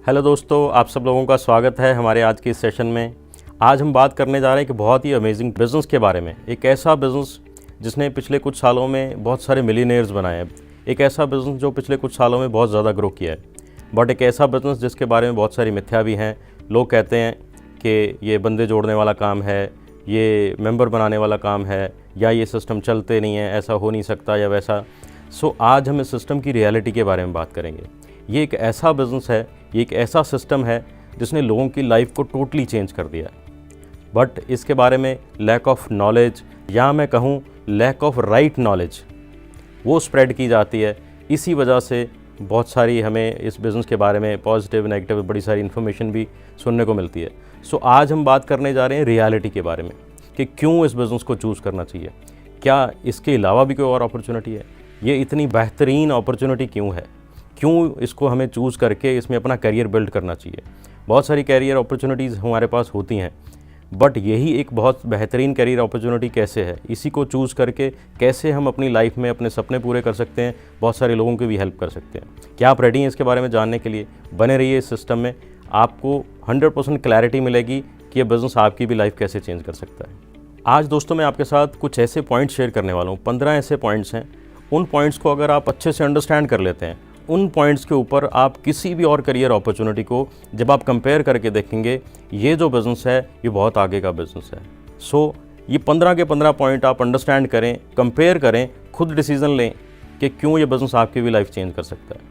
Hello दोस्तों, आप सब लोगों का स्वागत है हमारे आज के इस सेशन में। आज हम बात करने जा रहे हैं कि बहुत ही अमेजिंग बिज़नेस के बारे में। एक ऐसा बिज़नेस जिसने पिछले कुछ सालों में बहुत सारे मिलियनेयर्स बनाए हैं। एक ऐसा बिज़नेस जो पिछले कुछ सालों में बहुत ज़्यादा ग्रो किया है। बट एक ऐसा बिज़नेस जिसके बारे में बहुत सारी मिथ्या भी हैं। लोग कहते हैं कि ये बंदे जोड़ने वाला काम है, ये मेंबर बनाने वाला काम है, या ये सिस्टम चलते नहीं है, ऐसा हो नहीं सकता या वैसा। सो आज हम इस सिस्टम की रियलिटी के बारे में बात करेंगे। ये एक ऐसा बिज़नेस है, ये एक ऐसा सिस्टम है जिसने लोगों की लाइफ को टोटली चेंज कर दिया है। बट इसके बारे में लैक ऑफ नॉलेज, या मैं कहूँ लैक ऑफ राइट नॉलेज, वो स्प्रेड की जाती है। इसी वजह से बहुत सारी हमें इस बिज़नेस के बारे में पॉजिटिव नेगेटिव बड़ी सारी इन्फॉर्मेशन भी सुनने को मिलती है। सो आज हम बात करने जा रहे हैं रियलिटी के बारे में कि क्यों इस बिज़नेस को चूज़ करना चाहिए, क्या इसके अलावा भी कोई और अपॉर्चुनिटी है, ये इतनी बेहतरीन अपॉर्चुनिटी क्यों है, क्यों इसको हमें चूज़ करके इसमें अपना करियर बिल्ड करना चाहिए। बहुत सारी करियर अपॉर्चुनिटीज़ हमारे पास होती हैं, बट यही एक बहुत बेहतरीन करियर अपॉर्चुनिटी कैसे है, इसी को चूज़ करके कैसे हम अपनी लाइफ में अपने सपने पूरे कर सकते हैं, बहुत सारे लोगों की भी हेल्प कर सकते हैं। क्या आप रेडी हैं इसके बारे में जानने के लिए? बने रहिए इस सिस्टम में, आपको 100% क्लैरिटी मिलेगी कि ये बिज़नेस आपकी भी लाइफ कैसे चेंज कर सकता है। आज दोस्तों मैं आपके साथ कुछ ऐसे पॉइंट्स शेयर करने वाला हूँ। 15 ऐसे पॉइंट्स हैं। उन पॉइंट्स को अगर आप अच्छे से अंडरस्टैंड कर लेते हैं, उन पॉइंट्स के ऊपर आप किसी भी और करियर अपॉर्चुनिटी को जब आप कंपेयर करके देखेंगे, ये जो बिज़नेस है ये बहुत आगे का बिज़नेस है। सो ये 15 के 15 पॉइंट आप अंडरस्टैंड करें, कंपेयर करें, खुद डिसीज़न लें कि क्यों ये बिज़नेस आपकी भी लाइफ चेंज कर सकता है।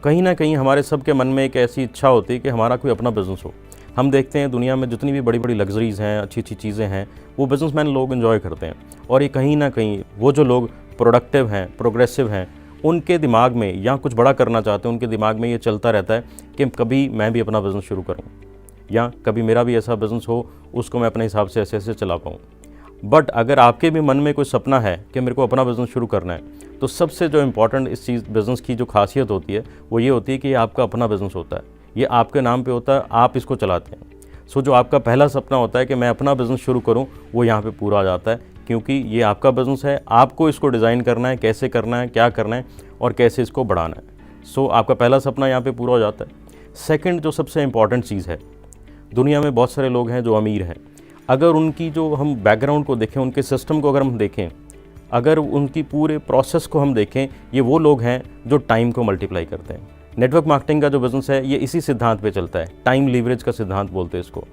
कहीं ना कहीं हमारे सबके मन में एक ऐसी इच्छा होती है कि हमारा कोई अपना बिज़नेस हो। हम देखते हैं दुनिया में जितनी भी बड़ी बड़ी लग्जरीज़ हैं, अच्छी अच्छी चीज़ें हैं, वो बिज़नेसमैन लोग एंजॉय करते हैं। और ये कहीं ना कहीं वो जो लोग प्रोडक्टिव हैं, प्रोग्रेसिव हैं, उनके दिमाग में या कुछ बड़ा करना चाहते हैं, उनके दिमाग में ये चलता रहता है कि कभी मैं भी अपना बिज़नेस शुरू करूं, या कभी मेरा भी ऐसा बिज़नेस हो, उसको मैं अपने हिसाब से ऐसे ऐसे चला पाऊँ। बट अगर आपके भी मन में कोई सपना है कि मेरे को अपना बिज़नेस शुरू करना है, तो सबसे जो इम्पॉर्टेंट इस चीज़ बिज़नेस की जो खासियत होती है वो ये होती है कि ये आपका अपना बिज़नेस होता है, ये आपके नाम पे होता है, आप इसको चलाते हैं। सो जो आपका पहला सपना होता है कि मैं अपना बिज़नेस शुरू करूँ, वो यहाँ पे पूरा आ जाता है, क्योंकि ये आपका बिज़नेस है। आपको इसको डिज़ाइन करना है, कैसे करना है, क्या करना है और कैसे इसको बढ़ाना है। सो आपका पहला सपना यहाँ पे पूरा हो जाता है। सेकंड जो सबसे इम्पॉर्टेंट चीज़ है, दुनिया में बहुत सारे लोग हैं जो अमीर हैं। अगर उनकी जो हम बैकग्राउंड को देखें, उनके सिस्टम को अगर हम देखें, अगर उनकी पूरे प्रोसेस को हम देखें, ये वो लोग हैं जो टाइम को मल्टीप्लाई करते हैं। नेटवर्क मार्केटिंग का जो बिज़नेस है ये इसी सिद्धांत पे चलता है, टाइम लीवरेज का सिद्धांत बोलते हैं इसको।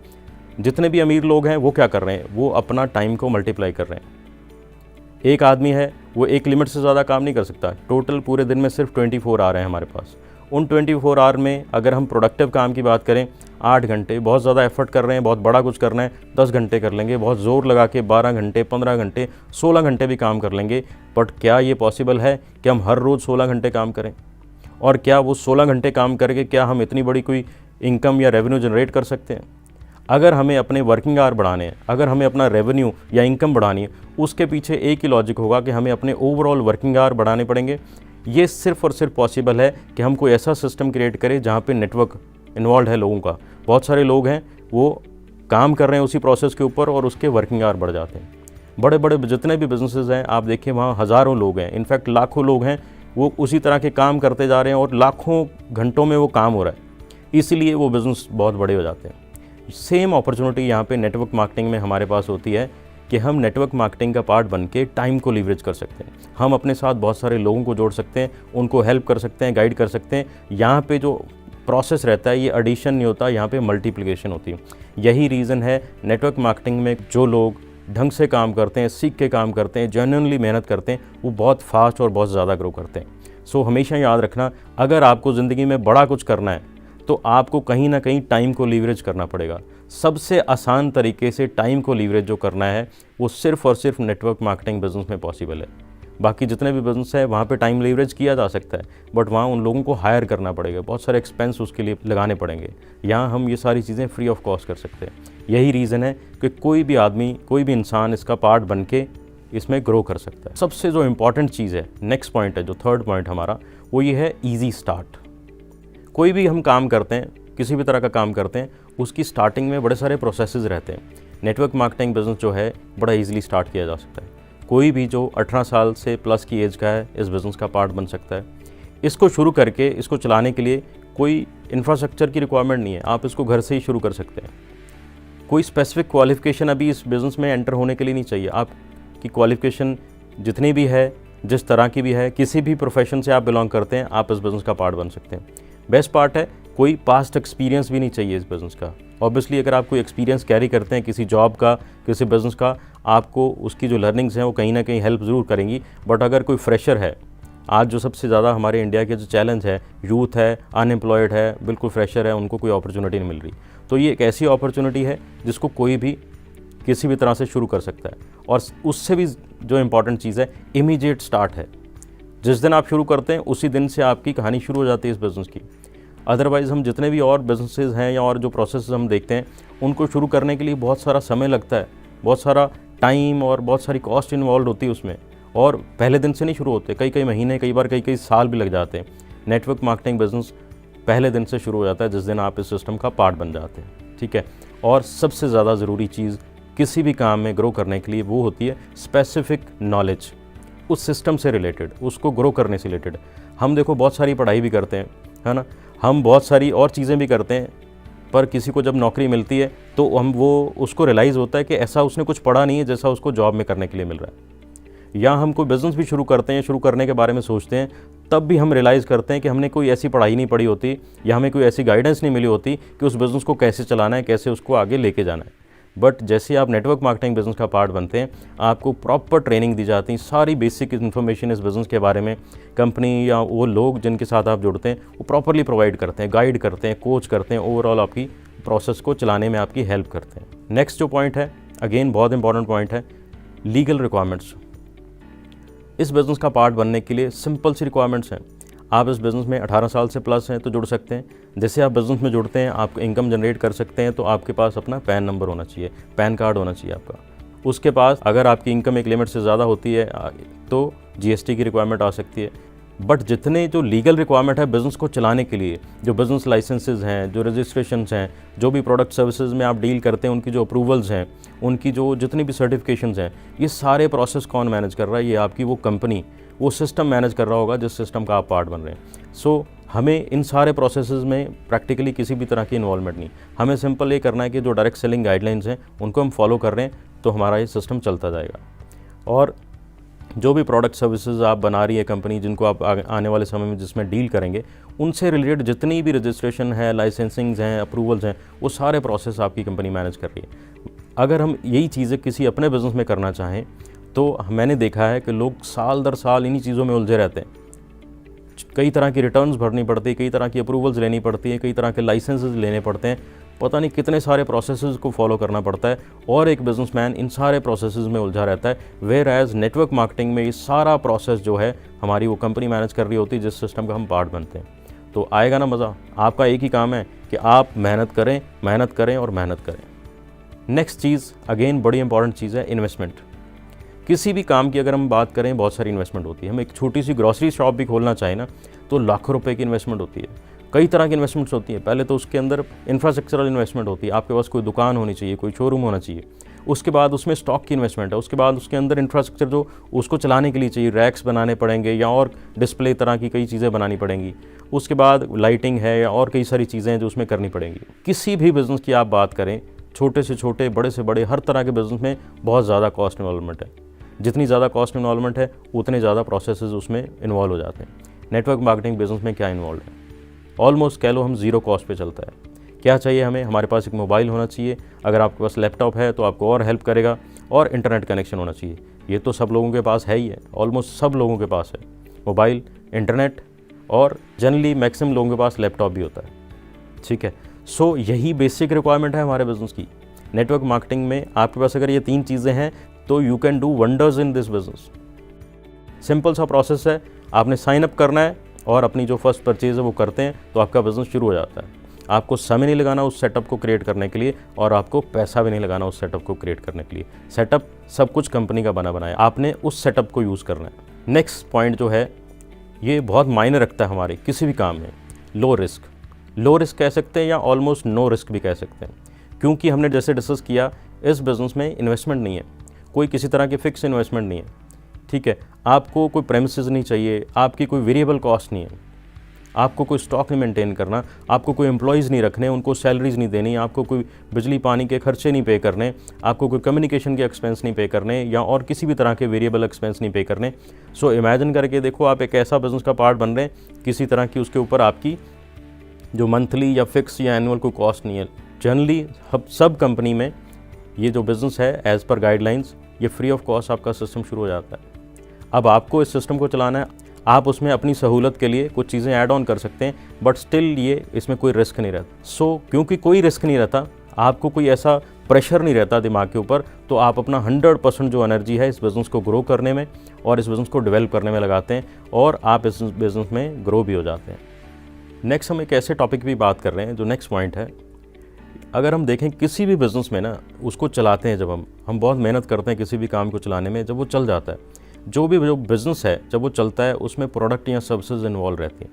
जितने भी अमीर लोग हैं वो क्या कर रहे हैं, वो अपना टाइम को मल्टीप्लाई कर रहे हैं। एक आदमी है, वो एक लिमिट से ज़्यादा काम नहीं कर सकता। टोटल पूरे दिन में सिर्फ 24 आवर हैं हमारे पास। उन 24 आवर में अगर हम प्रोडक्टिव काम की बात करें, 8 घंटे, बहुत ज़्यादा एफर्ट कर रहे हैं, बहुत बड़ा कुछ करना है, 10 घंटे कर लेंगे, बहुत ज़ोर लगा के 12 घंटे, 15 घंटे, 16 घंटे भी काम कर लेंगे। बट क्या ये पॉसिबल है कि हम हर रोज़ 16 घंटे काम करें? और क्या वो 16 घंटे काम करके क्या हम इतनी बड़ी कोई इनकम या रेवेन्यू जनरेट कर सकते हैं? अगर हमें अपने वर्किंग आवर बढ़ाने हैं, अगर हमें अपना रेवेन्यू या इनकम बढ़ानी है, उसके पीछे एक ही लॉजिक होगा कि हमें अपने ओवरऑल वर्किंग आवर बढ़ाने पड़ेंगे। ये सिर्फ और सिर्फ पॉसिबल है कि हम कोई ऐसा सिस्टम क्रिएट करें जहाँ पे नेटवर्क इन्वॉल्व है लोगों का। बहुत सारे लोग हैं वो काम कर रहे हैं उसी प्रोसेस के ऊपर और उसके वर्किंग आवर बढ़ जाते हैं। बड़े बड़े जितने भी बिजनेसेस हैं आप देखिए, वहाँ हज़ारों लोग हैं, इनफैक्ट लाखों लोग हैं, वो उसी तरह के काम करते जा रहे हैं और लाखों घंटों में वो काम हो रहा है, इसीलिए वो बिज़नेस बहुत बड़े हो जाते हैं। सेम अपॉर्चुनिटी यहाँ पे नेटवर्क मार्केटिंग में हमारे पास होती है कि हम नेटवर्क मार्केटिंग का पार्ट बन के टाइम को लीवरेज कर सकते हैं। हम अपने साथ बहुत सारे लोगों को जोड़ सकते हैं, उनको हेल्प कर सकते हैं, गाइड कर सकते हैं। यहाँ पे जो प्रोसेस रहता है ये एडिशन नहीं होता, यहाँ पे मल्टीप्लिकेशन होती है। यही रीज़न है नेटवर्क मार्केटिंग में जो लोग ढंग से काम करते हैं, सीख के काम करते हैं, जेन्युइनली मेहनत करते हैं, वो बहुत फास्ट और बहुत ज़्यादा ग्रो करते हैं। सो हमेशा याद रखना, अगर आपको ज़िंदगी में बड़ा कुछ करना है तो आपको कहीं ना कहीं टाइम को लीवरेज करना पड़ेगा। सबसे आसान तरीके से टाइम को लीवरेज जो करना है वो सिर्फ और सिर्फ नेटवर्क मार्केटिंग बिजनेस में पॉसिबल है। बाकी जितने भी बिजनेस है वहाँ पे टाइम लीवरेज किया जा सकता है, बट वहाँ उन लोगों को हायर करना पड़ेगा, बहुत सारे एक्सपेंस उसके लिए लगाने पड़ेंगे। यहाँ हम ये सारी चीज़ें फ्री ऑफ कॉस्ट कर सकते हैं। यही रीज़न है कि कोई भी आदमी, कोई भी इंसान इसका पार्ट बन के इसमें ग्रो कर सकता है। सबसे जो इम्पॉर्टेंट चीज़ है, नेक्स्ट पॉइंट है, जो थर्ड पॉइंट हमारा, वो ये है ईजी स्टार्ट। कोई भी हम काम करते हैं, किसी भी तरह का काम करते हैं, उसकी स्टार्टिंग में बड़े सारे प्रोसेसेस रहते हैं। नेटवर्क मार्केटिंग बिजनेस जो है बड़ा इजीली स्टार्ट किया जा सकता है। कोई भी जो 18 साल से प्लस की एज का है इस बिज़नेस का पार्ट बन सकता है। इसको शुरू करके इसको चलाने के लिए कोई इंफ्रास्ट्रक्चर की रिक्वायरमेंट नहीं है, आप इसको घर से ही शुरू कर सकते हैं। कोई स्पेसिफिक क्वालिफिकेशन अभी इस बिज़नेस में एंटर होने के लिए नहीं चाहिए। आपकी क्वालिफिकेशन जितनी भी है, जिस तरह की भी है, किसी भी प्रोफेशन से आप बिलोंग करते हैं, आप इस बिज़नेस का पार्ट बन सकते हैं। बेस्ट पार्ट है, कोई पास्ट एक्सपीरियंस भी नहीं चाहिए इस बिज़नेस का। ऑब्वियसली अगर आप कोई एक्सपीरियंस कैरी करते हैं किसी जॉब का, किसी बिज़नेस का, आपको उसकी जो लर्निंग्स हैं वो कहीं ना कहीं हेल्प ज़रूर करेंगी। बट अगर कोई फ्रेशर है, आज जो सबसे ज़्यादा हमारे इंडिया के जो चैलेंज है, यूथ है, अनएम्प्लॉयड है, बिल्कुल फ्रेशर है, उनको कोई अपॉर्चुनिटी नहीं मिल रही। तो ये एक ऐसी अपॉर्चुनिटी है जिसको कोई भी किसी भी तरह से शुरू कर सकता है। और उससे भी जो इम्पॉर्टेंट चीज़ है, इमीडिएट स्टार्ट है। जिस दिन आप शुरू करते हैं उसी दिन से आपकी कहानी शुरू हो जाती है इस बिज़नेस की। अदरवाइज़ हम जितने भी और बिजनेसेस हैं या और जो प्रोसेस हम देखते हैं, उनको शुरू करने के लिए बहुत सारा समय लगता है, बहुत सारा टाइम और बहुत सारी कॉस्ट इन्वॉल्व होती है उसमें, और पहले दिन से नहीं शुरू होते, कई महीने, कई बार कई साल भी लग जाते हैं। नेटवर्क मार्केटिंग बिजनेस पहले दिन से शुरू हो जाता है जिस दिन आप इस सिस्टम का पार्ट बन जाते हैं, ठीक है। और सबसे ज़्यादा ज़रूरी चीज़ किसी भी काम में ग्रो करने के लिए वो होती है स्पेसिफिक नॉलेज, उस सिस्टम से रिलेटेड, उसको ग्रो करने से रिलेटेड। हम देखो बहुत सारी पढ़ाई भी करते हैं, है ना, हम बहुत सारी और चीज़ें भी करते हैं, पर किसी को जब नौकरी मिलती है तो उसको रियलाइज़ होता है कि ऐसा उसने कुछ पढ़ा नहीं है जैसा उसको जॉब में करने के लिए मिल रहा है। या हम कोई बिज़नेस भी शुरू करते हैं, शुरू करने के बारे में सोचते हैं, तब भी हम रियलाइज़ करते हैं कि हमने कोई ऐसी पढ़ाई नहीं पढ़ी होती या हमें कोई ऐसी गाइडेंस नहीं मिली होती कि उस बिज़नेस को कैसे चलाना है, कैसे उसको आगे लेके जाना है। बट जैसे आप नेटवर्क मार्केटिंग बिज़नेस का पार्ट बनते हैं, आपको प्रॉपर ट्रेनिंग दी जाती है, सारी बेसिक इन्फॉर्मेशन इस बिज़नेस के बारे में कंपनी या वो लोग जिनके साथ आप जुड़ते हैं वो प्रॉपरली प्रोवाइड करते हैं, गाइड करते हैं, कोच करते हैं, ओवरऑल आपकी प्रोसेस को चलाने में आपकी हेल्प करते हैं। नेक्स्ट जो पॉइंट है, अगेन बहुत इंपॉर्टेंट पॉइंट है, लीगल रिक्वायरमेंट्स। इस बिज़नेस का पार्ट बनने के लिए सिंपल सी रिक्वायरमेंट्स हैं। आप इस बिज़नेस में 18 साल से प्लस हैं तो जुड़ सकते हैं। जैसे आप बिज़नेस में जुड़ते हैं, आप इनकम जनरेट कर सकते हैं, तो आपके पास अपना पैन नंबर होना चाहिए, पैन कार्ड होना चाहिए आपका। उसके पास अगर आपकी इनकम एक लिमिट से ज़्यादा होती है तो जीएसटी की रिक्वायरमेंट आ सकती है। बट जितने जो लीगल रिक्वायरमेंट है बिज़नेस को चलाने के लिए, जो बिज़नेस लाइसेंसेज हैं, जो रजिस्ट्रेशंस हैं, जो भी प्रोडक्ट सर्विसेज में आप डील करते हैं, उनकी जो अप्रूवल्स हैं, उनकी जो जितनी भी सर्टिफिकेशंस हैं, ये सारे प्रोसेस कौन मैनेज कर रहा है? ये आपकी वो कंपनी, वो सिस्टम मैनेज कर रहा होगा जिस सिस्टम का आप पार्ट बन रहे हैं। सो हमें इन सारे प्रोसेसेस में प्रैक्टिकली किसी भी तरह की इन्वॉल्वमेंट नहीं, हमें सिंपल ये करना है कि जो डायरेक्ट सेलिंग गाइडलाइंस हैं उनको हम फॉलो कर रहे हैं, तो हमारा ये सिस्टम चलता जाएगा। और जो भी प्रोडक्ट सर्विसेज आप बना रही है कंपनी, जिनको आप आने वाले समय में जिसमें डील करेंगे, उनसे रिलेटेड जितनी भी रजिस्ट्रेशन है, लाइसेंसिंग्स हैं, अप्रूवल्स हैं, वो सारे प्रोसेस आपकी कंपनी मैनेज कर रही है। अगर हम यही चीज़ें किसी अपने बिज़नेस में करना चाहें तो मैंने देखा है कि लोग साल दर साल इन्हीं चीज़ों में उलझे रहते हैं। कई तरह की रिटर्न्स भरनी पड़ती है, कई तरह की अप्रूवल्स लेनी पड़ती है, कई तरह के लाइसेंसेस लेने पड़ते हैं, पता नहीं कितने सारे प्रोसेसेस को फॉलो करना पड़ता है, और एक बिजनेसमैन इन सारे प्रोसेसेस में उलझा रहता है। वेयर एज नेटवर्क मार्केटिंग में ये सारा प्रोसेस जो है हमारी वो कंपनी मैनेज कर रही होती है जिस सिस्टम का हम पार्ट बनते हैं। तो आएगा ना मज़ा। आपका एक ही काम है कि आप मेहनत करें, मेहनत करें और मेहनत करें। नेक्स्ट चीज़, अगेन बड़ी इंपॉर्टेंट चीज़ है, इन्वेस्टमेंट। किसी भी काम की अगर हम बात करें, बहुत सारी इन्वेस्टमेंट होती है। हम एक छोटी सी ग्रॉसरी शॉप भी खोलना चाहें ना, तो लाखों रुपए की इन्वेस्टमेंट होती है। कई तरह की इन्वेस्टमेंट्स होती हैं। पहले तो उसके अंदर इंफ्रास्ट्रक्चरल इन्वेस्टमेंट होती है, आपके पास कोई दुकान होनी चाहिए, कोई शोरूम होना चाहिए। उसके बाद उसमें स्टॉक की इन्वेस्टमेंट है। उसके बाद उसके अंदर इंफ्रास्ट्रक्चर जो उसको चलाने के लिए चाहिए, रैक्स बनाने पड़ेंगे या और डिस्प्ले तरह की कई चीज़ें बनानी पड़ेंगी। उसके बाद लाइटिंग है या और कई सारी चीज़ें हैं जो उसमें करनी पड़ेंगी। किसी भी बिज़नेस की आप बात करें, छोटे से छोटे, बड़े से बड़े, हर तरह के बिज़नेस में बहुत ज़्यादा कॉस्ट इन्वॉल्वमेंट है। जितनी ज़्यादा कॉस्ट इन्वॉल्वमेंट है उतने ज़्यादा प्रोसेसेस उसमें इन्वॉल्व हो जाते हैं। नेटवर्क मार्केटिंग बिज़नेस में क्या इन्वॉल्व है? ऑलमोस्ट कह लो हम ज़ीरो कॉस्ट पे चलता है। क्या चाहिए हमें? हमारे पास एक मोबाइल होना चाहिए, अगर आपके पास लैपटॉप है तो आपको और हेल्प करेगा, और इंटरनेट कनेक्शन होना चाहिए। ये तो सब लोगों के पास है ही है, ऑलमोस्ट सब लोगों के पास है मोबाइल, इंटरनेट, और जनरली मैक्सिमम लोगों के पास लैपटॉप भी होता है, ठीक है। सो यही बेसिक रिक्वायरमेंट है हमारे बिज़नेस की। नेटवर्क मार्केटिंग में आपके पास अगर ये 3 चीज़ें हैं तो you can do wonders in this business. Simple सा प्रोसेस है, आपने साइन अप करना है और अपनी जो फर्स्ट परचेज़ है वो करते हैं तो आपका बिज़नेस शुरू हो जाता है। आपको समय नहीं लगाना उस सेटअप को क्रिएट करने के लिए, और आपको पैसा भी नहीं लगाना उस सेटअप को क्रिएट करने के लिए। सेटअप सब कुछ कंपनी का बना बनाया, आपने उस सेटअप को यूज़ करना है। नेक्स्ट पॉइंट जो है, ये बहुत मायने रखता है हमारे किसी भी काम में, लो रिस्क। लो रिस्क कह सकते हैं या ऑलमोस्ट नो रिस्क भी कह सकते हैं, क्योंकि हमने जैसे डिस्कस किया, इस बिज़नेस में इन्वेस्टमेंट नहीं है, कोई किसी तरह की फ़िक्स इन्वेस्टमेंट नहीं है, ठीक है। आपको कोई प्रेमिसेस नहीं चाहिए, आपकी कोई वेरिएबल कॉस्ट नहीं है, आपको कोई स्टॉक नहीं मेंटेन करना, आपको कोई एम्प्लॉयज़ नहीं रखने, उनको सैलरीज नहीं देनी, आपको कोई बिजली पानी के खर्चे नहीं पे करने, आपको कोई कम्युनिकेशन के एक्सपेंस नहीं पे करने या और किसी भी तरह के वेरिएबल एक्सपेंस नहीं पे करने। सो इमेजिन करके देखो, आप एक ऐसा बिज़नेस का पार्ट बन रहे हैं, किसी तरह की उसके ऊपर आपकी जो मंथली या फिक्स या एनुअल कोई कॉस्ट नहीं है। जनरली सब कंपनी में ये जो बिज़नेस है एज़ पर गाइडलाइंस ये फ्री ऑफ कॉस्ट आपका सिस्टम शुरू हो जाता है। अब आपको इस सिस्टम को चलाना है, आप उसमें अपनी सहूलत के लिए कुछ चीज़ें ऐड ऑन कर सकते हैं, बट स्टिल ये इसमें कोई रिस्क नहीं रहता। सो क्योंकि कोई रिस्क नहीं रहता, आपको कोई ऐसा प्रेशर नहीं रहता दिमाग के ऊपर, तो आप अपना 100% जो एनर्जी है इस बिज़नेस को ग्रो करने में और इस बिज़नेस को डेवलप करने में लगाते हैं और आप इस बिज़नेस में ग्रो भी हो जाते हैं। नेक्स्ट हम एक ऐसे टॉपिक भी बात कर रहे हैं जो नेक्स्ट पॉइंट है। अगर हम देखें किसी भी बिज़नेस में ना, उसको चलाते हैं जब हम बहुत मेहनत करते हैं किसी भी काम को चलाने में, जब वो चल जाता है, जो बिज़नेस है जब वो चलता है उसमें प्रोडक्ट या सर्विसेज इन्वॉल्व रहती हैं।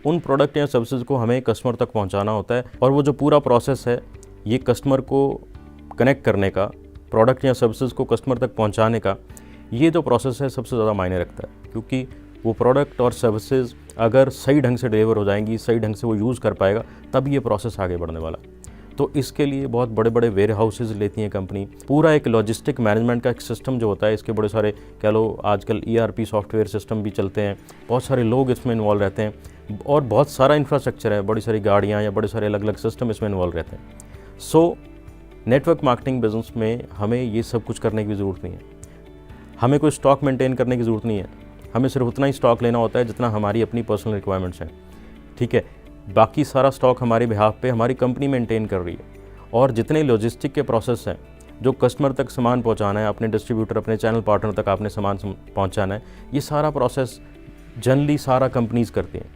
उन प्रोडक्ट या सर्विसेज को हमें कस्टमर तक पहुंचाना होता है और वो जो पूरा प्रोसेस है ये कस्टमर को कनेक्ट करने का, प्रोडक्ट या सर्विसेज को कस्टमर तक पहुंचाने का, ये जो प्रोसेस है सबसे ज़्यादा मायने रखता है। क्योंकि वो प्रोडक्ट और सर्विसेज अगर सही ढंग से डिलीवर हो जाएंगी, सही ढंग से वो यूज़ कर पाएगा, तब ये प्रोसेस आगे बढ़ने वाला। तो इसके लिए बहुत बड़े बड़े वेयर हाउसेज लेती हैं कंपनी। पूरा एक लॉजिस्टिक मैनेजमेंट का एक सिस्टम जो होता है, इसके बड़े सारे कह लो आजकल ERP सॉफ्टवेयर सिस्टम भी चलते हैं, बहुत सारे लोग इसमें इन्वॉल्व रहते हैं और बहुत सारा इंफ्रास्ट्रक्चर है, बड़ी सारी गाड़ियाँ या बड़े सारे अलग अलग सिस्टम इसमें इन्वॉल्व रहते हैं। सो नेटवर्क मार्केटिंग बिजनेस में हमें ये सब कुछ करने की ज़रूरत नहीं है, हमें कोई स्टॉक मेंटेन करने की ज़रूरत नहीं है, हमें सिर्फ उतना ही स्टॉक लेना होता है जितना हमारी अपनी पर्सनल रिक्वायरमेंट्स हैं। ठीक है, बाकी सारा स्टॉक हमारे बिहाफ पे हमारी कंपनी मेंटेन कर रही है। और जितने लॉजिस्टिक के प्रोसेस हैं, जो कस्टमर तक सामान पहुंचाना है, अपने डिस्ट्रीब्यूटर, अपने चैनल पार्टनर तक आपने सामान पहुंचाना है, ये सारा प्रोसेस जनरली सारा कंपनीज करती हैं।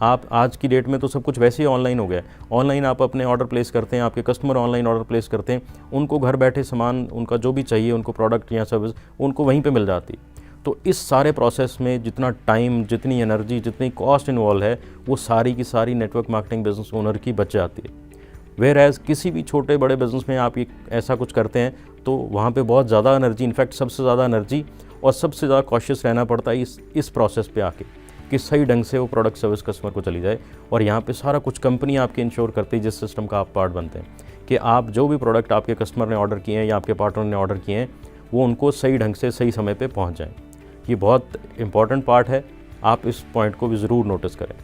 आप आज की डेट में तो सब कुछ वैसे ही ऑनलाइन हो गया है। ऑनलाइन आप अपने ऑर्डर प्लेस करते हैं, आपके कस्टमर ऑनलाइन ऑर्डर प्लेस करते हैं, उनको घर बैठे सामान, उनका जो भी चाहिए उनको प्रोडक्ट या सर्विस, उनको वहीं पे मिल जाती है। तो इस सारे प्रोसेस में जितना टाइम, जितनी एनर्जी, जितनी कॉस्ट इन्वॉल्व है, वो सारी की सारी नेटवर्क मार्केटिंग बिजनेस ओनर की बच जाती है। वेयर एज़ किसी भी छोटे बड़े बिजनेस में आप ये ऐसा कुछ करते हैं तो वहाँ पे बहुत ज़्यादा एनर्जी, इनफैक्ट सबसे ज़्यादा एनर्जी और सबसे ज़्यादा कॉशियस रहना पड़ता है इस प्रोसेस पे आके कि सही ढंग से वो प्रोडक्ट सर्विस कस्टमर को चली जाए। और यहाँ पे सारा कुछ कंपनी आपकी इंश्योर करती है, जिस सिस्टम का आप पार्ट बनते हैं, कि आप जो भी प्रोडक्ट आपके कस्टमर ने ऑर्डर किए हैं या आपके पार्टनर ने ऑर्डर किए हैं, वो उनको सही ढंग से सही समय पर पहुँच जाएँ। ये बहुत इंपॉर्टेंट पार्ट है, आप इस पॉइंट को भी ज़रूर नोटिस करें।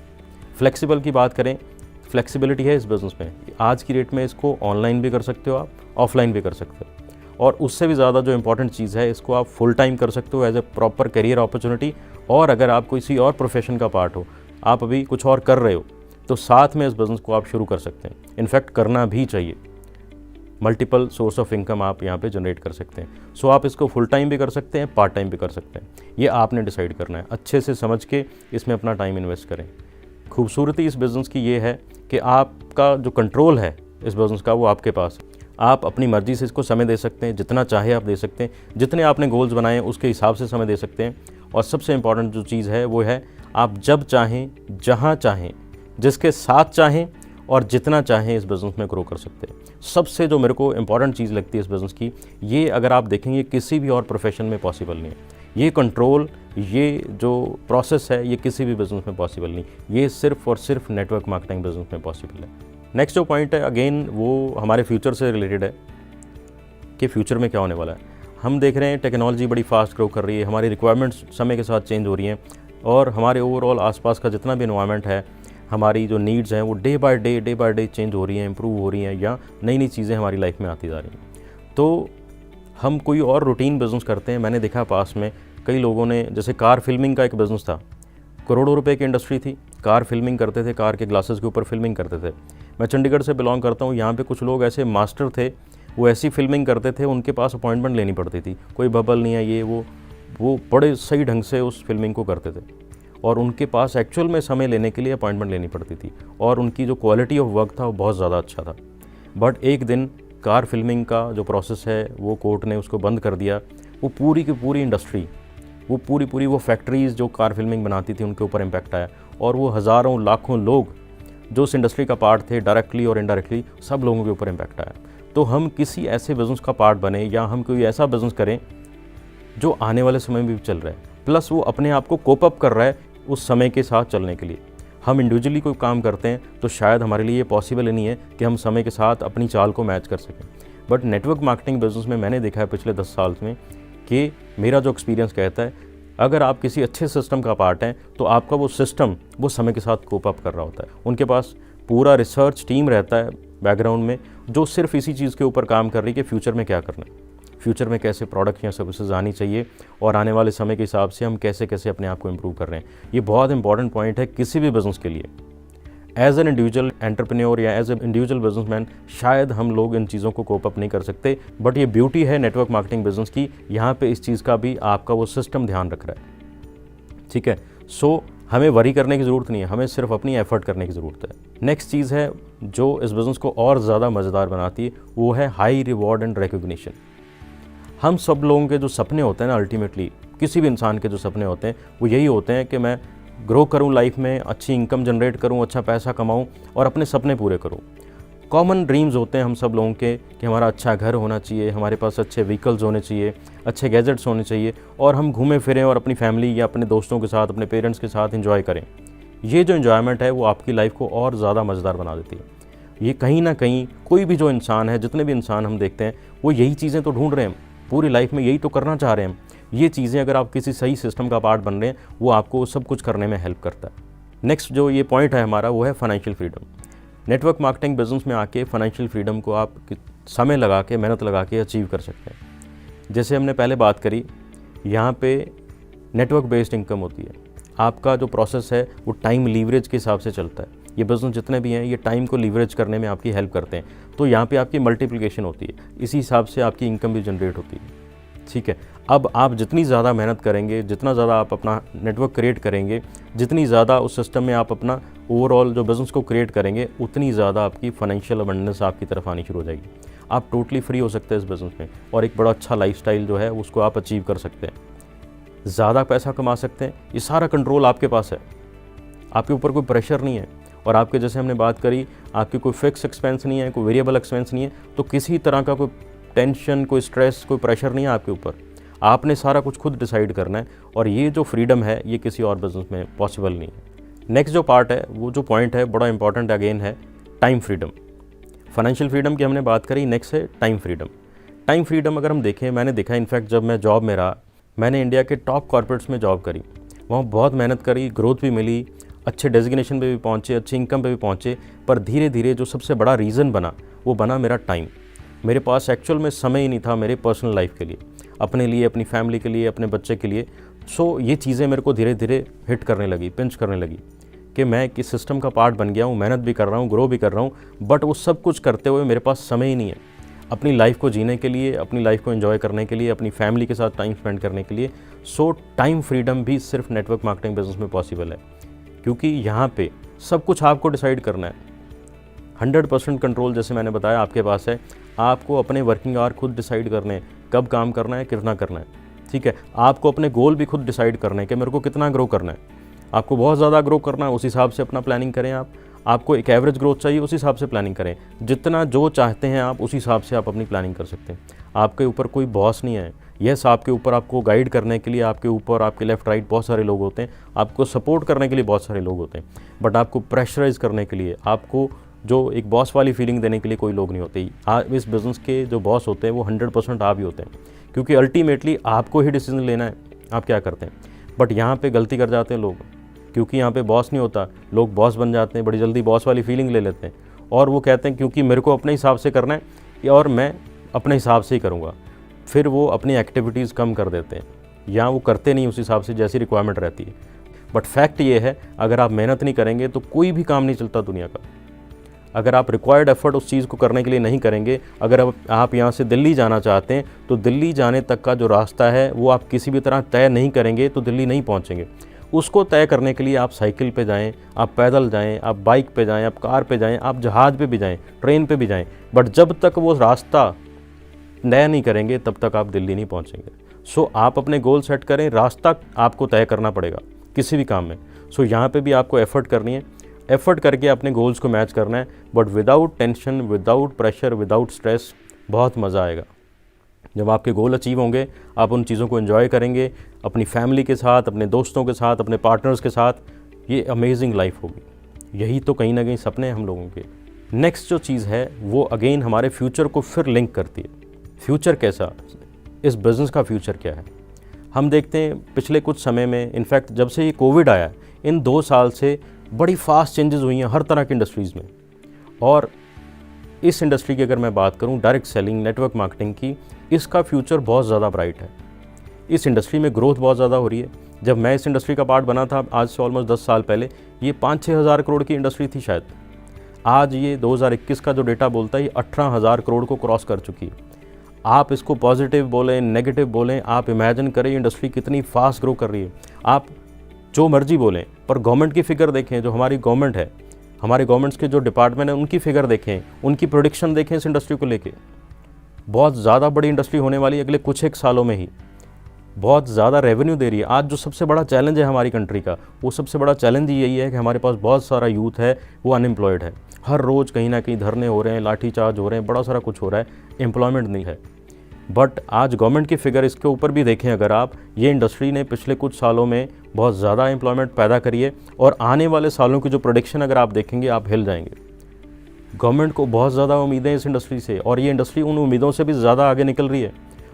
फ्लेक्सिबल की बात करें, फ्लेक्सिबिलिटी है इस बिज़नेस में। आज की डेट में इसको ऑनलाइन भी कर सकते हो, आप ऑफलाइन भी कर सकते हो, और उससे भी ज़्यादा जो इंपॉर्टेंट चीज़ है, इसको आप फुल टाइम कर सकते हो as a proper career opportunity. और अगर आप किसी और प्रोफेशन का पार्ट हो, आप अभी कुछ और कर रहे हो, तो साथ में इस बिज़नेस को आप शुरू कर सकते हैं। इनफैक्ट करना भी चाहिए, मल्टीपल सोर्स ऑफ इनकम आप यहाँ पे जनरेट कर सकते हैं। सो आप इसको फुल टाइम भी कर सकते हैं, पार्ट टाइम भी कर सकते हैं, ये आपने डिसाइड करना है। अच्छे से समझ के इसमें अपना टाइम इन्वेस्ट करें। खूबसूरती इस बिज़नेस की ये है कि आपका जो कंट्रोल है इस बिज़नेस का, वो आपके पास है। आप अपनी मर्ज़ी से इसको समय दे सकते हैं, जितना चाहे आप दे सकते हैं, जितने आपने गोल्स बनाए हैं उसके हिसाब से समय दे सकते हैं। और सबसे इम्पॉर्टेंट जो चीज़ है वो है, आप जब चाहें, जहाँ चाहें, जिसके साथ चाहें और जितना चाहें इस बिज़नेस में ग्रो कर सकते हैं। सबसे जो मेरे को इम्पॉर्टेंट चीज़ लगती है इस बिज़नेस की, ये अगर आप देखेंगे किसी भी और प्रोफेशन में पॉसिबल नहीं है। ये कंट्रोल, ये जो प्रोसेस है, ये किसी भी बिज़नेस में पॉसिबल नहीं, ये सिर्फ और सिर्फ नेटवर्क मार्केटिंग बिज़नेस में पॉसिबल है। नेक्स्ट जो पॉइंट है, अगेन वो हमारे फ्यूचर से रिलेटेड है कि फ्यूचर में क्या होने वाला है। हम देख रहे हैं टेक्नोलॉजी बड़ी फास्ट ग्रो कर रही है, हमारी रिक्वायरमेंट्स समय के साथ चेंज हो रही हैं, और हमारे ओवरऑल आसपास का जितना भी एनवायरनमेंट है, हमारी जो नीड्स हैं वो डे बाय डे चेंज हो रही हैं, इंप्रूव हो रही हैं, या नई नई चीज़ें हमारी लाइफ में आती जा रही हैं। तो हम कोई और रूटीन बिज़नेस करते हैं। मैंने देखा पास में कई लोगों ने, जैसे कार फिल्मिंग का एक बिज़नेस था, करोड़ों रुपए की इंडस्ट्री थी, कार फिल्मिंग करते थे, कार के ग्लासेस के ऊपर फिल्मिंग करते थे। मैं चंडीगढ़ से बिलोंग करता हूँ, यहाँ पे कुछ लोग ऐसे मास्टर थे, वो ऐसी फिल्मिंग करते थे, उनके पास अपॉइंटमेंट लेनी पड़ती थी, कोई बबल नहीं है ये वो बड़े सही ढंग से उस फिल्मिंग को करते थे, और उनके पास एक्चुअल में समय लेने के लिए अपॉइंटमेंट लेनी पड़ती थी, और उनकी जो क्वालिटी ऑफ वर्क था वो बहुत ज़्यादा अच्छा था। बट एक दिन कार फिल्मिंग का जो प्रोसेस है वो कोर्ट ने उसको बंद कर दिया। वो पूरी की पूरी इंडस्ट्री, वो पूरी वो फैक्ट्रीज़ जो कार फिल्मिंग बनाती थी, उनके ऊपर इम्पैक्ट आया, और वो हज़ारों लाखों लोग जो उस इंडस्ट्री का पार्ट थे, डायरेक्टली और इनडायरेक्टली सब लोगों के ऊपर इम्पैक्ट आया। तो हम किसी ऐसे बिज़नेस का पार्ट बने, या हम कोई ऐसा बिज़नेस करें जो आने वाले समय में भी चल रहा है, प्लस वो अपने आप को कोप अप कर रहा है उस समय के साथ चलने के लिए। हम इंडिविजुअली कोई काम करते हैं तो शायद हमारे लिए ये पॉसिबल ही नहीं है कि हम समय के साथ अपनी चाल को मैच कर सकें। बट नेटवर्क मार्केटिंग बिजनेस में मैंने देखा है पिछले 10 साल में कि मेरा जो एक्सपीरियंस कहता है, अगर आप किसी अच्छे सिस्टम का पार्ट हैं तो आपका वो सिस्टम वो समय के साथ कोप अप कर रहा होता है। उनके पास पूरा रिसर्च टीम रहता है बैकग्राउंड में, जो सिर्फ इसी चीज़ के ऊपर काम कर रही है कि फ्यूचर में क्या करना है, फ्यूचर में कैसे प्रोडक्ट या सर्विसेज आनी चाहिए और आने वाले समय के हिसाब से हम कैसे कैसे अपने आप को इम्प्रूव कर रहे हैं। ये बहुत इंपॉर्टेंट पॉइंट है किसी भी बिज़नेस के लिए। एज एन इंडिविजुअल एंटरप्रेन्योर या एज ए इंडिविजुअल बिजनेसमैन शायद हम लोग इन चीज़ों को कोप अप नहीं कर सकते, बट ये ब्यूटी है नेटवर्क मार्केटिंग बिजनेस की, यहाँ पे इस चीज़ का भी आपका वो सिस्टम ध्यान रख रहा है। ठीक है, सो हमें वरी करने की ज़रूरत नहीं है, हमें सिर्फ अपनी एफर्ट करने की ज़रूरत है। नेक्स्ट चीज़ है जो इस बिज़नेस को और ज़्यादा मज़ेदार बनाती है, वो है हाई रिवॉर्ड एंड रिकॉग्निशन। हम सब लोगों के जो सपने होते हैं ना, अल्टीमेटली किसी भी इंसान के जो सपने होते हैं वो यही होते हैं कि मैं ग्रो करूं लाइफ में, अच्छी इनकम जनरेट करूं, अच्छा पैसा कमाऊं और अपने सपने पूरे करूं। कॉमन ड्रीम्स होते हैं हम सब लोगों के कि हमारा अच्छा घर होना चाहिए, हमारे पास अच्छे व्हीकल्स होने चाहिए, अच्छे गैजेट्स होने चाहिए और हम घूमें फिरें और अपनी फैमिली या अपने दोस्तों के साथ, अपने पेरेंट्स के साथ एंजॉय करें। ये जो एन्जॉयमेंट है वो आपकी लाइफ को और ज़्यादा मज़ेदार बना देती है। ये कहीं ना कहीं कोई भी जो इंसान है, जितने भी इंसान हम देखते हैं, वो यही चीज़ें तो ढूंढ रहे हैं पूरी लाइफ में, यही तो करना चाह रहे हैं। ये चीज़ें अगर आप किसी सही सिस्टम का पार्ट बन रहे हैं, वो आपको सब कुछ करने में हेल्प करता है। नेक्स्ट जो ये पॉइंट है हमारा, वो है financial freedom. Network marketing business में आके फाइनेंशियल फ्रीडम को आप समय लगा के, मेहनत लगा के अचीव कर सकते हैं। जैसे हमने पहले बात करी, यहाँ पे नेटवर्क बेस्ड इनकम होती है। आपका जो प्रोसेस है वो टाइम लीवरेज के हिसाब से चलता है। ये बिज़नेस जितने भी हैं ये टाइम को लीवरेज करने में आपकी हेल्प करते हैं, तो यहाँ पे आपकी मल्टीप्लिकेशन होती है, इसी हिसाब से आपकी इनकम भी जनरेट होती है। ठीक है, अब आप जितनी ज़्यादा मेहनत करेंगे, जितना ज़्यादा आप अपना नेटवर्क क्रिएट करेंगे, जितनी ज़्यादा उस सिस्टम में आप अपना ओवरऑल जो बिज़नेस को क्रिएट करेंगे, उतनी ज़्यादा आपकी फाइनेंशियल अबंडेंस आपकी तरफ आनी शुरू हो जाएगी। आप टोटली फ्री हो सकते हैं इस बिज़नेस में और एक बड़ा अच्छा लाइफस्टाइल जो है उसको आप अचीव कर सकते हैं, ज़्यादा पैसा कमा सकते हैं। ये सारा कंट्रोल आपके पास है, आपके ऊपर कोई प्रेशर नहीं है और आपके, जैसे हमने बात करी, आपकी कोई फिक्स एक्सपेंस नहीं है, कोई वेरिएबल एक्सपेंस नहीं है, तो किसी तरह का कोई टेंशन, कोई स्ट्रेस, कोई प्रेशर नहीं है आपके ऊपर। आपने सारा कुछ खुद डिसाइड करना है और ये जो फ्रीडम है ये किसी और बिजनेस में पॉसिबल नहीं है। नेक्स्ट जो पार्ट है, वो जो पॉइंट है बड़ा इंपॉर्टेंट अगेन है टाइम फ्रीडम। फाइनेंशियल फ्रीडम की हमने बात करी, नेक्स्ट है टाइम फ्रीडम। टाइम फ्रीडम अगर हम देखें, मैंने देखा इनफैक्ट जब मैं जॉब में रहा, मैंने इंडिया के टॉप कॉर्पोरेट्स में जॉब करी, वहाँ बहुत मेहनत करी, ग्रोथ भी मिली, अच्छे डेजिग्नेशन पे भी पहुँचे, अच्छी इनकम पे भी पहुँचे, पर धीरे धीरे जो सबसे बड़ा रीज़न बना वो बना मेरा टाइम। मेरे पास एक्चुअल में समय ही नहीं था मेरे पर्सनल लाइफ के लिए, अपने लिए, अपनी फैमिली के लिए, अपने बच्चे के लिए। सो ये चीज़ें मेरे को धीरे धीरे हिट करने लगी, पिंच करने लगी कि मैं किस सिस्टम का पार्ट बन गया हूँ, मेहनत भी कर रहा हूँ, ग्रो भी कर रहा हूँ, बट वो सब कुछ करते हुए मेरे पास समय ही नहीं है अपनी लाइफ को जीने के लिए, अपनी लाइफ को एंजॉय करने के लिए, अपनी फैमिली के साथ टाइम स्पेंड करने के लिए। सो टाइम फ्रीडम भी सिर्फ नेटवर्क मार्केटिंग बिजनेस में पॉसिबल है, क्योंकि यहाँ पे सब कुछ आपको डिसाइड करना है। 100% कंट्रोल, जैसे मैंने बताया, आपके पास है। आपको अपने वर्किंग आवर खुद डिसाइड करने हैं, कब काम करना है, कितना करना है। ठीक है, आपको अपने गोल भी खुद डिसाइड करने हैं कि मेरे को कितना ग्रो करना है। आपको बहुत ज़्यादा ग्रो करना है, उस हिसाब से अपना प्लानिंग करें। आपको एक एवरेज ग्रोथ चाहिए, उस हिसाब से प्लानिंग करें। जितना जो चाहते हैं आप, उस हिसाब से आप अपनी प्लानिंग कर सकते हैं। आपके ऊपर कोई बॉस नहीं है। यस, आपके ऊपर, आपको गाइड करने के लिए आपके ऊपर, आपके लेफ्ट राइट बहुत सारे लोग होते हैं, आपको सपोर्ट करने के लिए बहुत सारे लोग होते हैं, बट आपको प्रेशराइज करने के लिए, आपको जो एक बॉस वाली फीलिंग देने के लिए कोई लोग नहीं होते। इस बिज़नेस के जो बॉस होते हैं वो 100% आप ही होते हैं, क्योंकि अल्टीमेटली आपको ही डिसीजन लेना है आप क्या करते हैं। बट यहाँ पे गलती कर जाते हैं लोग, क्योंकि यहाँ पे बॉस नहीं होता, लोग बॉस बन जाते हैं, बड़ी जल्दी बॉस वाली फीलिंग ले लेते हैं और वो कहते हैं क्योंकि मेरे को अपने हिसाब से करना है और मैं अपने हिसाब से ही करूँगा। फिर वो अपनी एक्टिविटीज़ कम कर देते हैं या वो करते नहीं उस हिसाब से जैसी रिक्वायरमेंट रहती है। बट फैक्ट ये है, अगर आप मेहनत नहीं करेंगे तो कोई भी काम नहीं चलता दुनिया का। अगर आप रिक्वायर्ड एफर्ट उस चीज़ को करने के लिए नहीं करेंगे, अगर आप यहाँ से दिल्ली जाना चाहते हैं तो दिल्ली जाने तक का जो रास्ता है वो आप किसी भी तरह तय नहीं करेंगे तो दिल्ली नहीं पहुँचेंगे। उसको तय करने के लिए आप साइकिल पे जाएं, आप पैदल जाएं, आप बाइक पे जाएं, आप कार पे जाएं, आप जहाज़ पे भी जाएं, ट्रेन पे भी जाएं, बट जब तक वो रास्ता तय नहीं करेंगे तब तक आप दिल्ली नहीं पहुँचेंगे। सो आप अपने गोल सेट करें, रास्ता आपको तय करना पड़ेगा किसी भी काम में। सो यहाँ पे भी आपको एफर्ट करनी है, एफर्ट करके अपने गोल्स को मैच करना है, but without tension, without pressure, without stress. बहुत मज़ा आएगा जब आपके गोल अचीव होंगे। आप उन चीज़ों को एंजॉय करेंगे अपनी फैमिली के साथ, अपने दोस्तों के साथ, अपने पार्टनर्स के साथ। ये अमेजिंग लाइफ होगी। यही तो कहीं ना कहीं सपने हैं हम लोगों के। नेक्स्ट जो चीज़ है वो अगेन हमारे फ्यूचर को फिर लिंक करती है। फ्यूचर कैसा, इस बिज़नेस का फ्यूचर क्या है। हम देखते हैं पिछले कुछ समय में, इनफैक्ट जब से ये कोविड आया, इन 2 साल से बड़ी फास्ट चेंजेस हुई हैं हर तरह की इंडस्ट्रीज़ में। और इस इंडस्ट्री की अगर मैं बात करूं, डायरेक्ट सेलिंग, नेटवर्क मार्केटिंग की, इसका फ्यूचर बहुत ज़्यादा ब्राइट है। इस इंडस्ट्री में ग्रोथ बहुत ज़्यादा हो रही है। जब मैं इस इंडस्ट्री का पार्ट बना था आज से ऑलमोस्ट 10 साल पहले, ये 5-6 हज़ार करोड़ की इंडस्ट्री थी शायद। आज ये 2021 का जो डेटा बोलता है ये 18,000 करोड़ को क्रॉस कर चुकी है। आप इसको पॉजिटिव बोलें, नेगेटिव बोलें, आप इमेजिन करें इंडस्ट्री कितनी फास्ट ग्रो कर रही है। आप जो मर्जी बोलें, पर गवर्नमेंट की फिगर देखें, जो हमारी गवर्नमेंट है, हमारे गवर्नमेंट्स के जो डिपार्टमेंट हैं उनकी फिगर देखें, उनकी प्रोडिक्शन देखें इस इंडस्ट्री को लेके। बहुत ज़्यादा बड़ी इंडस्ट्री होने वाली है अगले कुछ एक सालों में ही, बहुत ज़्यादा रेवेन्यू दे रही है। आज जो सबसे बड़ा चैलेंज है हमारी कंट्री का, वो सबसे बड़ा चैलेंज यही है कि हमारे पास बहुत सारा यूथ है वो अनएम्प्लॉयड है। हर रोज़ कहीं ना कहीं धरने हो रहे हैं, लाठीचार्ज हो रहे हैं, बड़ा सारा कुछ हो रहा है, एम्प्लॉयमेंट नहीं है। बट आज गवर्नमेंट की फिगर इसके ऊपर भी देखें अगर आप, ये इंडस्ट्री ने पिछले कुछ सालों में बहुत ज़्यादा एम्प्लॉयमेंट पैदा करी है। और आने वाले सालों की जो प्रोडिक्शन अगर आप देखेंगे, आप हिल जाएंगे। गवर्नमेंट को बहुत ज़्यादा उम्मीदें इस इंडस्ट्री से, और ये इंडस्ट्री उन उम्मीदों से भी ज़्यादा आगे निकल रही है।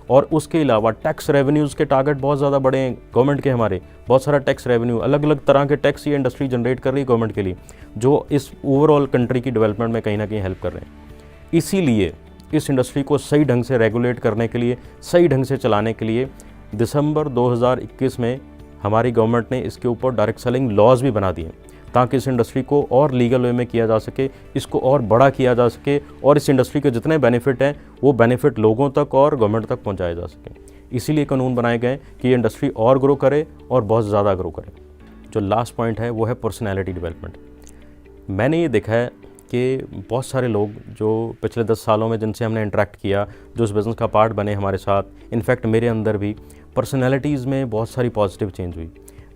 और उसके अलावा टैक्स रेवेन्यूज़ के टारगेट बहुत ज़्यादा बड़े हैं गवर्नमेंट के। हमारे बहुत सारा टैक्स रेवेन्यू, अलग अलग तरह के टैक्स ये इंडस्ट्री जनरेट कर रही है गवर्नमेंट के लिए, जो इस ओवरऑल कंट्री की डेवलपमेंट में कहीं ना कहीं हेल्प कर रहे हैं। इसीलिए इस इंडस्ट्री को सही ढंग से रेगुलेट करने के लिए, सही ढंग से चलाने के लिए दिसंबर 2021 में हमारी गवर्नमेंट ने इसके ऊपर डायरेक्ट सेलिंग लॉज भी बना दिए, ताकि इस इंडस्ट्री को और लीगल वे में किया जा सके, इसको और बड़ा किया जा सके, और इस इंडस्ट्री के जितने बेनिफिट हैं वो बेनिफिट लोगों तक और गवर्नमेंट तक पहुंचाए जा सके। इसीलिए कानून बनाए गए कि ये इंडस्ट्री और ग्रो करे और बहुत ज़्यादा ग्रो करे। जो लास्ट पॉइंट है वो है पर्सनैलिटी डेवलपमेंट। मैंने ये देखा है कि बहुत सारे लोग जो पिछले 10 सालों में जिनसे हमने इंटरेक्ट किया, जो इस बिज़नेस का पार्ट बने हमारे साथ, इनफैक्ट मेरे अंदर भी पर्सनैलिटीज़ में बहुत सारी पॉजिटिव चेंज हुई।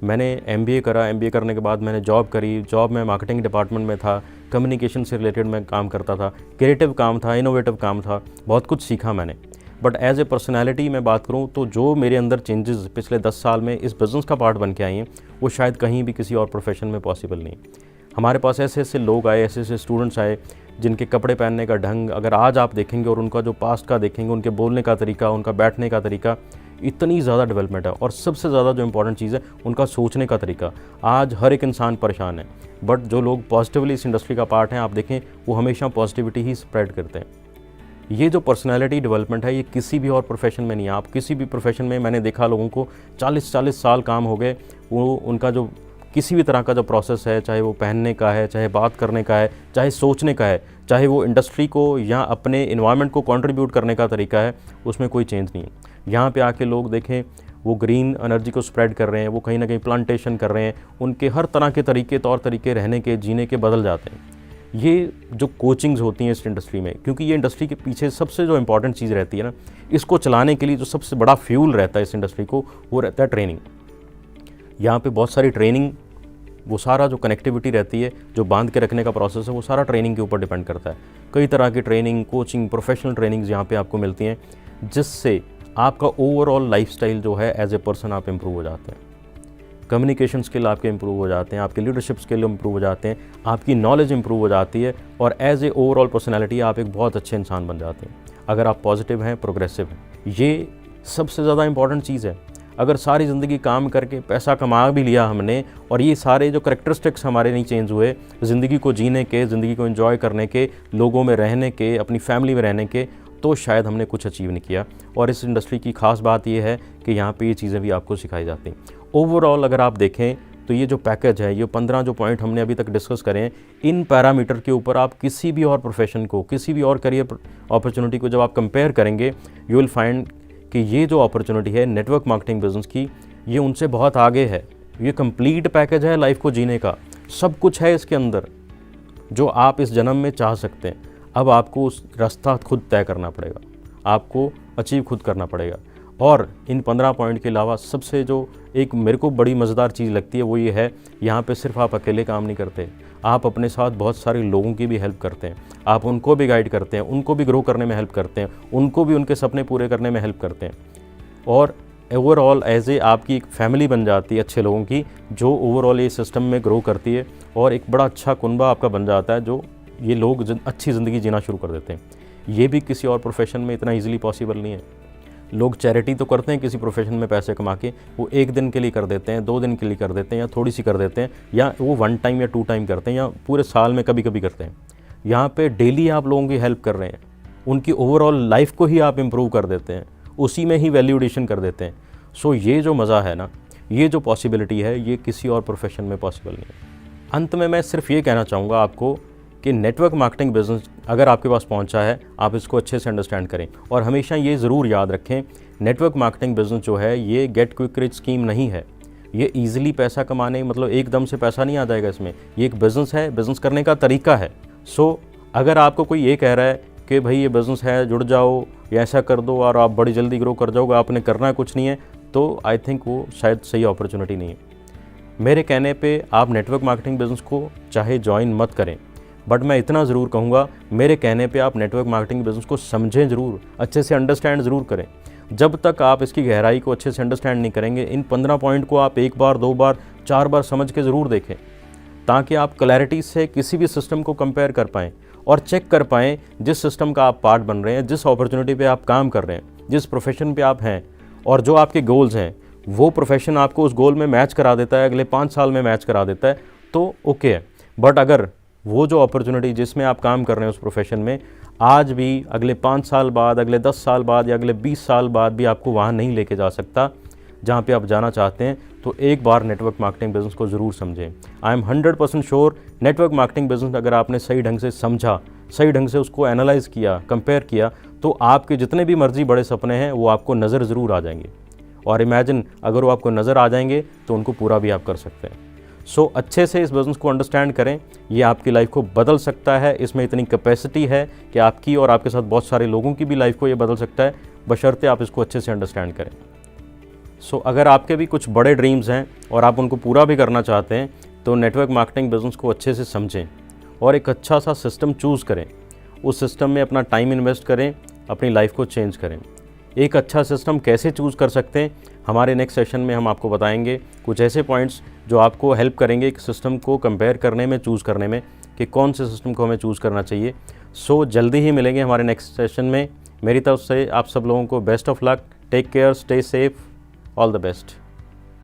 मैंने MBA करा, MBA करने के बाद मैंने जॉब करी। जॉब में मार्केटिंग डिपार्टमेंट में था, कम्युनिकेशन से रिलेटेड मैं काम करता था, क्रिएटिव काम था, इनोवेटिव काम था, बहुत कुछ सीखा मैंने। बट एज ए पर्सनैलिटी मैं बात करूँ तो जो मेरे अंदर चेंजेस पिछले 10 साल में इस बिज़नेस का पार्ट बन के आई हैं, वो शायद कहीं भी किसी और प्रोफेशन में पॉसिबल नहीं। हमारे पास ऐसे ऐसे लोग आए, ऐसे ऐसे स्टूडेंट्स आए जिनके कपड़े पहनने का ढंग अगर आज आप देखेंगे और उनका जो पास्ट का देखेंगे, उनके बोलने का तरीका, उनका बैठने का तरीका, इतनी ज़्यादा डेवलपमेंट है। और सबसे ज़्यादा जो इंपॉर्टेंट चीज़ है उनका सोचने का तरीका। आज हर एक इंसान परेशान है, बट जो लोग पॉजिटिवली इस इंडस्ट्री का पार्ट हैं, आप देखें वो हमेशा पॉजिटिविटी ही स्प्रेड करते हैं। ये जो पर्सनैलिटी डेवलपमेंट है ये किसी भी और प्रोफेशन में नहीं है। आप किसी भी प्रोफेशन में, मैंने देखा लोगों को 40-40 साल काम हो गए, वो उनका जो किसी भी तरह का जो प्रोसेस है, चाहे वो पहनने का है, चाहे बात करने का है, चाहे सोचने का है, चाहे वो इंडस्ट्री को या अपने इन्वायरमेंट को कंट्रीब्यूट करने का तरीका है, उसमें कोई चेंज नहीं है। यहाँ पे आके लोग देखें वो ग्रीन एनर्जी को स्प्रेड कर रहे हैं, वो कहीं ना कहीं प्लांटेशन कर रहे हैं, उनके हर तरह के तरीके, तौर तरीके रहने के, जीने के बदल जाते हैं। ये जो कोचिंग्स होती हैं इस इंडस्ट्री में, क्योंकि ये इंडस्ट्री के पीछे सबसे जो इंपॉर्टेंट चीज़ रहती है ना, इसको चलाने के लिए जो सबसे बड़ा फ्यूल रहता है इस इंडस्ट्री को, वो रहता है ट्रेनिंग। यहाँ पे बहुत सारी ट्रेनिंग, वो सारा जो कनेक्टिविटी रहती है, जो बांध के रखने का प्रोसेस है, वो सारा ट्रेनिंग के ऊपर डिपेंड करता है। कई तरह की ट्रेनिंग, कोचिंग, प्रोफेशनल ट्रेनिंग्स यहाँ पे आपको मिलती हैं, जिससे आपका ओवरऑल लाइफस्टाइल जो है एज ए पर्सन आप इम्प्रूव हो जाते हैं। कम्युनिकेशन स्किल आपके इम्प्रूव हो जाते हैं, आपके लीडरशिप स्किल इम्प्रूव हो जाते हैं, आपकी नॉलेज इम्प्रूव हो जाती है, और एज ए ओवरऑल पर्सनैलिटी आप एक बहुत अच्छे इंसान बन जाते हैं अगर आप पॉजिटिव हैं, प्रोग्रेसिव हैं। ये सबसे ज़्यादा इंपॉर्टेंट चीज़ है। अगर सारी ज़िंदगी काम करके पैसा कमा भी लिया हमने, और ये सारे जो करैक्टरिस्टिक्स हमारे नहीं चेंज हुए, ज़िंदगी को जीने के, ज़िंदगी को एंजॉय करने के, लोगों में रहने के, अपनी फैमिली में रहने के, तो शायद हमने कुछ अचीव नहीं किया। और इस इंडस्ट्री की खास बात यह है कि यहाँ पे ये चीज़ें भी आपको सिखाई जाती हैं। ओवरऑल अगर आप देखें तो ये जो पैकेज है, ये 15 जो पॉइंट हमने अभी तक डिस्कस करे हैं, इन पैरामीटर के ऊपर आप किसी भी और प्रोफेशन को, किसी भी और करियर अपॉर्चुनिटी को जब आप कंपेयर करेंगे, यू विल फाइंड कि ये जो अपॉर्चुनिटी है नेटवर्क मार्केटिंग बिजनेस की, ये उनसे बहुत आगे है। ये कंप्लीट पैकेज है लाइफ को जीने का, सब कुछ है इसके अंदर जो आप इस जन्म में चाह सकते हैं। अब आपको उस रास्ता खुद तय करना पड़ेगा, आपको अचीव खुद करना पड़ेगा। और इन 15 पॉइंट के अलावा सबसे जो एक मेरे को बड़ी मज़ेदार चीज़ लगती है वो ये है, यहाँ पे सिर्फ आप अकेले काम नहीं करते, आप अपने साथ बहुत सारे लोगों की भी हेल्प करते हैं, आप उनको भी गाइड करते हैं, उनको भी ग्रो करने में हेल्प करते हैं, उनको भी उनके सपने पूरे करने में हेल्प करते हैं। और ओवरऑल एज ए आपकी एक फैमिली बन जाती है अच्छे लोगों की, जो ओवरऑल ये सिस्टम में ग्रो करती है और एक बड़ा अच्छा कुनबा आपका बन जाता है, जो ये लोग अच्छी ज़िंदगी जीना शुरू कर देते हैं। ये भी किसी और प्रोफेशन में इतना ईजिली पॉसिबल नहीं है। लोग चैरिटी तो करते हैं किसी प्रोफेशन में पैसे कमा के, वो 1 दिन के लिए कर देते हैं, 2 दिन के लिए कर देते हैं, या थोड़ी सी कर देते हैं, या वो 1 टाइम या 2 टाइम करते हैं, या पूरे साल में कभी कभी करते हैं। यहाँ पे डेली आप लोगों की हेल्प कर रहे हैं, उनकी ओवरऑल लाइफ को ही आप इम्प्रूव कर देते हैं, उसी में ही वैल्यू एडिशन कर देते हैं। सो ये जो मज़ा है ना, ये जो पॉसिबिलिटी है, ये किसी और प्रोफेशन में पॉसिबल नहीं है। अंत में मैं सिर्फ ये कहना चाहूँगा आपको कि नेटवर्क मार्केटिंग बिजनेस अगर आपके पास पहुंचा है, आप इसको अच्छे से अंडरस्टैंड करें। और हमेशा ये ज़रूर याद रखें, नेटवर्क मार्केटिंग बिजनेस जो है ये गेट क्विक रिच स्कीम नहीं है। ये ईजिली पैसा कमाने, मतलब एकदम से पैसा नहीं आ जाएगा इसमें। ये एक बिज़नेस है, बिज़नेस करने का तरीका है। सो अगर आपको कोई ये कह रहा है कि भाई ये बिज़नेस है, जुड़ जाओ या ऐसा कर दो और आप बड़ी जल्दी ग्रो कर जाओगे, आपने करना कुछ नहीं है, तो आई थिंक वो शायद सही अपॉर्चुनिटी नहीं है। मेरे कहने पे आप नेटवर्क मार्केटिंग बिजनेस को चाहे ज्वाइन मत करें, बट मैं इतना ज़रूर कहूँगा, मेरे कहने पे आप नेटवर्क मार्केटिंग बिजनेस को समझें ज़रूर, अच्छे से अंडरस्टैंड ज़रूर करें। जब तक आप इसकी गहराई को अच्छे से अंडरस्टैंड नहीं करेंगे, इन 15 पॉइंट को आप 1 बार 2 बार 4 बार समझ के ज़रूर देखें, ताकि आप क्लैरिटी से किसी भी सिस्टम को कंपेयर कर पाएँ और चेक कर पाएँ जिस सिस्टम का आप पार्ट बन रहे हैं, जिस अपॉर्चुनिटी पे आप काम कर रहे हैं, जिस प्रोफेशन पे आप हैं, और जो आपके गोल्स हैं, वो प्रोफेशन आपको उस गोल में मैच करा देता है, अगले 5 साल में मैच करा देता है, तो ओके है। बट अगर वो जो अपॉर्चुनिटी जिसमें आप काम कर रहे हैं उस प्रोफेशन में, आज भी अगले 5 साल बाद, अगले 10 साल बाद या अगले 20 साल बाद भी आपको वहाँ नहीं लेके जा सकता जहाँ पे आप जाना चाहते हैं, तो एक बार नेटवर्क मार्केटिंग बिजनेस को ज़रूर समझें। I am 100% sure, network marketing business अगर आपने सही ढंग से समझा, सही ढंग से उसको एनालाइज़ किया, कंपेयर किया, तो आपके जितने भी मर्जी बड़े सपने हैं वो आपको नज़र ज़रूर आ जाएंगे। और इमेजिन, अगर वो आपको नज़र आ जाएंगे तो उनको पूरा भी आप कर सकते हैं। सो अच्छे से इस बिज़नेस को अंडरस्टैंड करें, ये आपकी लाइफ को बदल सकता है। इसमें इतनी कैपेसिटी है कि आपकी और आपके साथ बहुत सारे लोगों की भी लाइफ को ये बदल सकता है, बशर्ते आप इसको अच्छे से अंडरस्टैंड करें। सो अगर आपके भी कुछ बड़े ड्रीम्स हैं और आप उनको पूरा भी करना चाहते हैं, तो नेटवर्क मार्केटिंग बिज़नेस को अच्छे से समझें और एक अच्छा सा सिस्टम चूज़ करें। उस सिस्टम में अपना टाइम इन्वेस्ट करें, अपनी लाइफ को चेंज करें। एक अच्छा सिस्टम कैसे चूज़ कर सकते हैं, हमारे नेक्स्ट सेशन में हम आपको बताएंगे कुछ ऐसे पॉइंट्स जो आपको हेल्प करेंगे कि सिस्टम को कंपेयर करने में, चूज़ करने में, कि कौन से सिस्टम को हमें चूज़ करना चाहिए। सो जल्दी ही मिलेंगे हमारे नेक्स्ट सेशन में। मेरी तरफ से आप सब लोगों को best of luck, take care, stay safe, all the best.